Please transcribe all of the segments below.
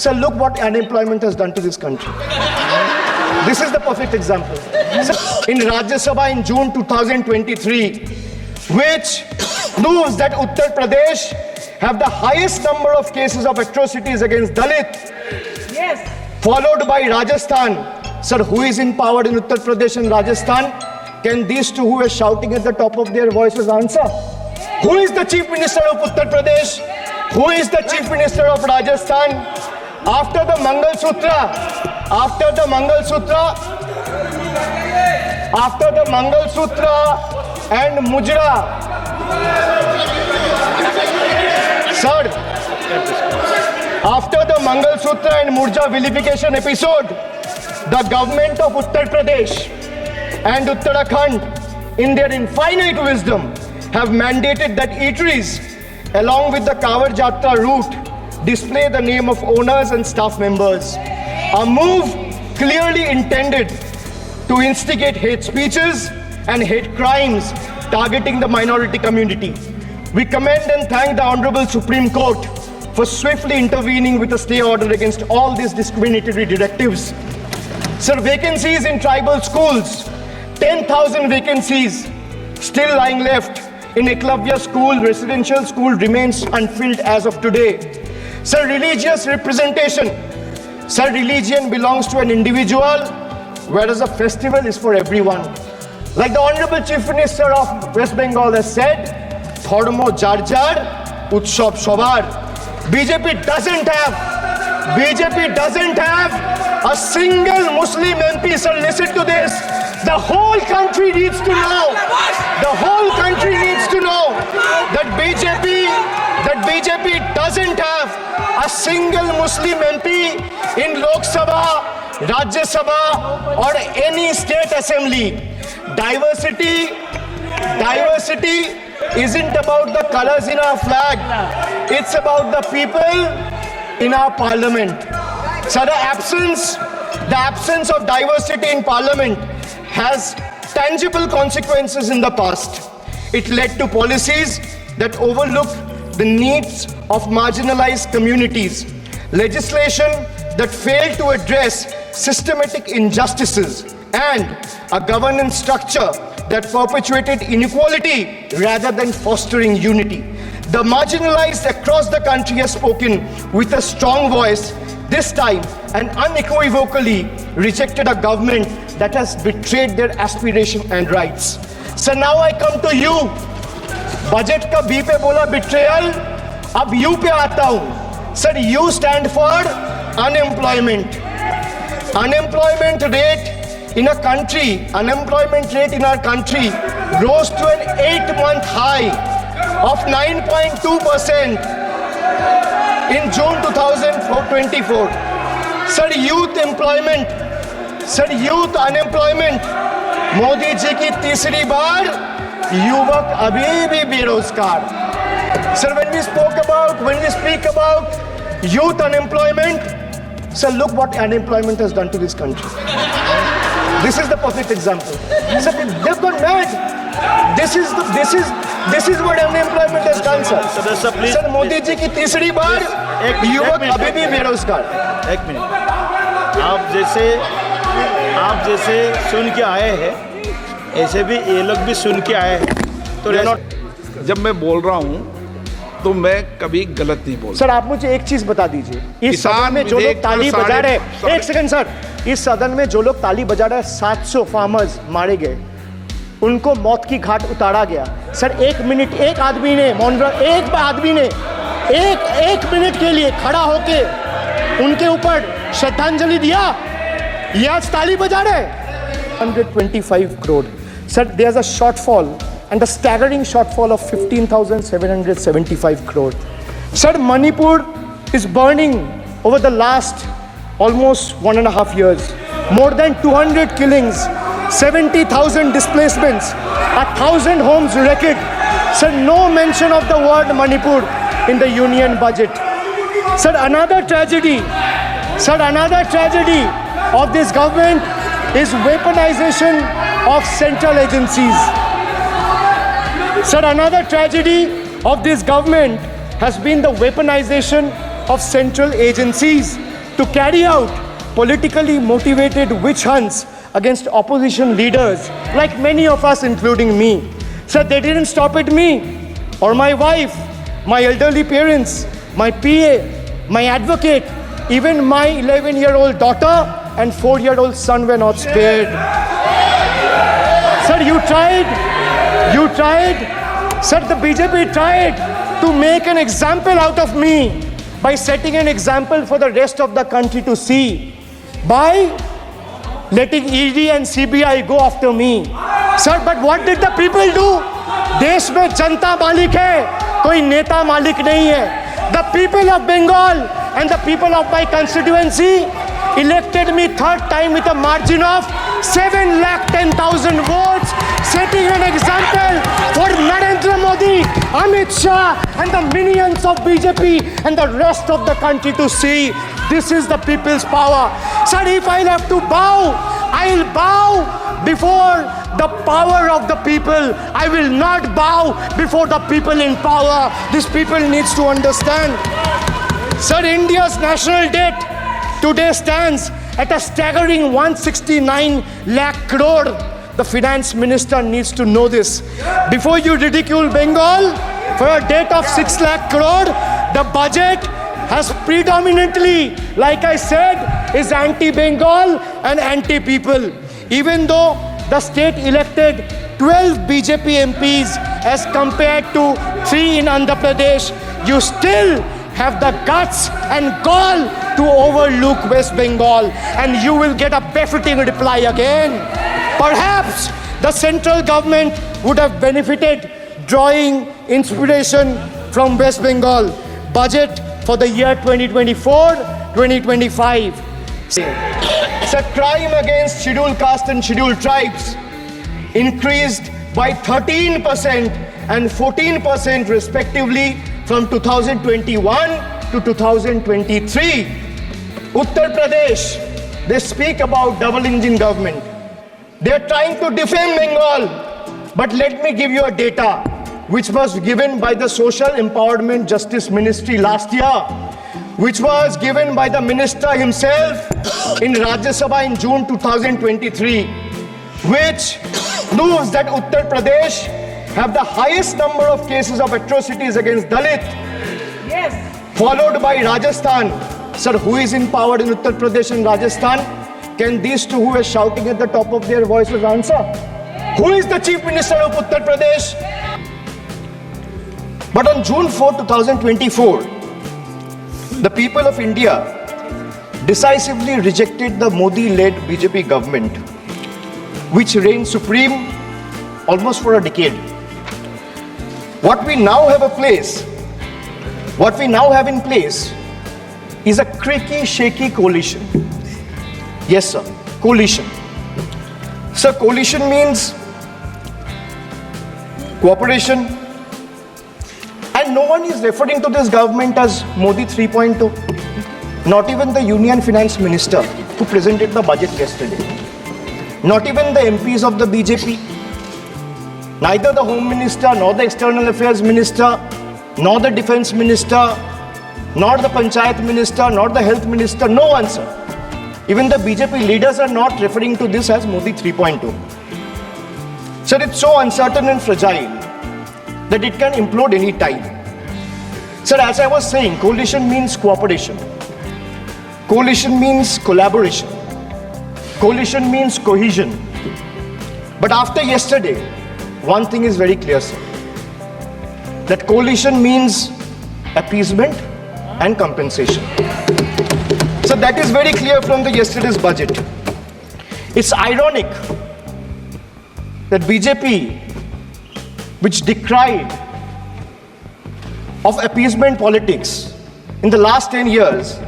Sir, look what unemployment has done to this country. This is the perfect example. Sir, in Rajya Sabha in June 2023, which proves that Uttar Pradesh have the highest number of cases of atrocities against Dalit, Yes. followed by Rajasthan. Sir, who is in power in Uttar Pradesh and Rajasthan? Can these two who are shouting at the top of their voices answer? Who is the Chief Minister of Uttar Pradesh? Who is the Chief Minister of Rajasthan? After the Mangal Sutra and Mujra, sir, after the Mangal Sutra and Murja vilification episode, the government of Uttar Pradesh and Uttarakhand, in their infinite wisdom, have mandated that eateries, along with the Kawar Jatra route, display the name of owners and staff members. A move clearly intended to instigate hate speeches and hate crimes targeting the minority community. We commend and thank the Honorable Supreme Court for swiftly intervening with a stay order against all these discriminatory directives. Sir, vacancies in tribal schools, 10,000 vacancies still lying left in Eklavya school, residential school remains unfilled as of today. Sir, religious representation. Sir, religion belongs to an individual, whereas a festival is for everyone. Like the Honorable Chief Minister of West Bengal has said, Dharmo jar jar, Utsav shobar. BJP doesn't have a single Muslim MP. Sir, listen to this. The whole country needs to know. The whole country needs to know that BJP doesn't have a single Muslim MP in Lok Sabha, Rajya Sabha, or any state assembly. Diversity isn't about the colors in our flag. It's about the people in our parliament. So the absence of diversity in parliament has tangible consequences in the past. It led to policies that overlook the needs of marginalized communities, legislation that failed to address systematic injustices, and a governance structure that perpetuated inequality rather than fostering unity. The marginalized across the country have spoken with a strong voice this time and unequivocally rejected a government that has betrayed their aspiration and rights. So now I come to you. Budget का B पे बोला betrayal, अब U पे आता हूँ. Sir, U stand for unemployment. Unemployment rate in our country rose to an 8-month high of 9.2% in June 2024. Sir, youth unemployment, Modi ji की तीसरी बार युवक अभी भी बेरोजगार. Sir, when we speak about youth unemployment, sir, look what unemployment has done to this country. This is the perfect example. Sir, they've gone mad. This is what unemployment has done, sir. Sir, Modi ji की तीसरी बार युवक अभी भी बेरोजगार. एक minute, आप जैसे सुन के आए हैं, ऐसे भी ये लोग भी सुन के आए हैं. तो जब मैं बोल रहा हूँ तो मैं कभी गलत नहीं बोल. सर, आप मुझे एक चीज बता दीजिए. इस सदन में जो लोग ताली बजा रहे हैं, एक सेकंड सर, इस सदन में जो लोग ताली बजा रहे हैं, 700 फार्मर्स मारे गए, उनको मौत की घाट उतारा गया. सर, एक मिनट, एक आदमी ने एक मिनट के लिए खड़ा होके उनके ऊपर श्रद्धांजलि दिया. ये आज ताली बजा रहे. 125 crore. Sir, there's a shortfall, and a staggering shortfall of 15,775 crore. Sir, Manipur is burning over the last almost 1.5 years. More than 200 killings, 70,000 displacements, 1,000 homes wrecked. Sir, no mention of the word Manipur in the union budget. Sir, another tragedy of this government is weaponization of central agencies. Sir, another tragedy of this government has been the weaponization of central agencies to carry out politically motivated witch hunts against opposition leaders, like many of us, including me. So they didn't stop at me or my wife, my elderly parents, my PA, my advocate, even my 11-year-old daughter and 4-year-old son were not spared. Sir, you tried. Sir, the BJP tried to make an example out of me by setting an example for the rest of the country to see, by letting ED and CBI go after me. Sir, but what did the people do? देश में जनता मालिक है, कोई नेता मालिक नहीं है. The people of Bengal and the people of my constituency elected me third time with a margin of 7,10,000 votes, setting an example for Narendra Modi, Amit Shah and the minions of BJP and the rest of the country to see. This is the people's power. Sir, if I'll have to bow, I'll bow before the power of the people. I will not bow before the people in power. These people needs to understand. Sir, India's national debt today stands at a staggering 169 lakh crore. The finance minister needs to know this. Before you ridicule Bengal for a debt of 6 lakh crore, the budget has predominantly, like I said, is anti-Bengal and anti-people. Even though the state elected 12 BJP MPs as compared to 3 in Andhra Pradesh, you still have the guts and gall to overlook West Bengal, and you will get a befitting reply again. Perhaps the central government would have benefited drawing inspiration from West Bengal budget for the year 2024-2025. So crime against scheduled caste and scheduled tribes increased by 13% and 14% respectively from 2021 to 2023. Uttar Pradesh, they speak about double engine government. They're trying to defame Bengal. But let me give you a data which was given by the Social Empowerment Justice Ministry last year, which was given by the minister himself in Rajya Sabha in June 2023, which proves that Uttar Pradesh have the highest number of cases of atrocities against Dalit, followed by Rajasthan. Sir, who is in power in Uttar Pradesh and Rajasthan? Can these two who are shouting at the top of their voices answer? Who is the Chief Minister of Uttar Pradesh? But on June 4, 2024, the people of India decisively rejected the Modi-led BJP government, which reigned supreme almost for a decade. What we now have in place is a creaky, shaky coalition. Yes, sir, coalition. Sir, coalition means cooperation. And no one is referring to this government as Modi 3.0. Not even the Union Finance Minister who presented the budget yesterday. Not even the MPs of the BJP. Neither the Home Minister, nor the External Affairs Minister, nor the Defense Minister, nor the Panchayat Minister, nor the Health Minister, no one, sir. Even the BJP leaders are not referring to this as Modi 3.0. Sir, it's so uncertain and fragile that it can implode any time. Sir, as I was saying, coalition means cooperation. Coalition means collaboration. Coalition means cohesion. But after yesterday, one thing is very clear, sir. That coalition means appeasement and compensation. So that is very clear from the yesterday's budget. It's ironic that BJP, which decried of appeasement politics in the last 10 years,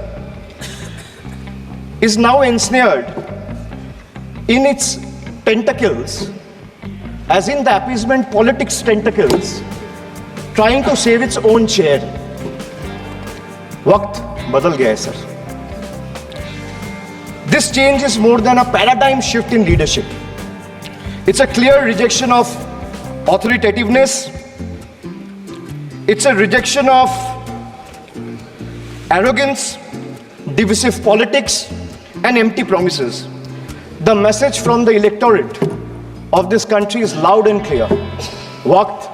is now ensnared in its tentacles, as in the appeasement politics tentacles, trying to save its own chair. Waqt badal gaya hai, sir. This change is more than a paradigm shift in leadership. It's a clear rejection of authoritativeness. It's a rejection of arrogance, divisive politics, and empty promises. The message from the electorate of this country is loud and clear. Waqt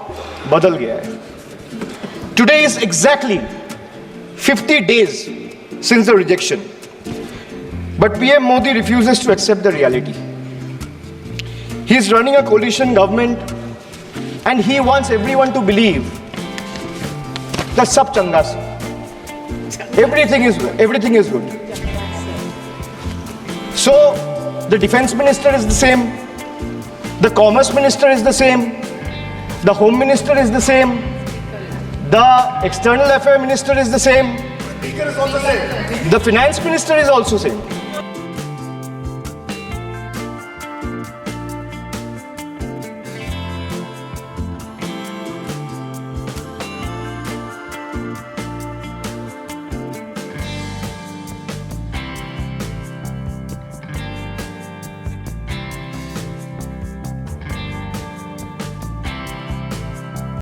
badal gaya hai. Today is exactly 50 days since the rejection. But PM Modi refuses to accept the reality. He is running a coalition government and he wants everyone to believe that sab changa se. Everything is good. So the defense minister is the same, the commerce minister is the same, the home minister is the same, the external affairs minister is the same, the finance minister is also same.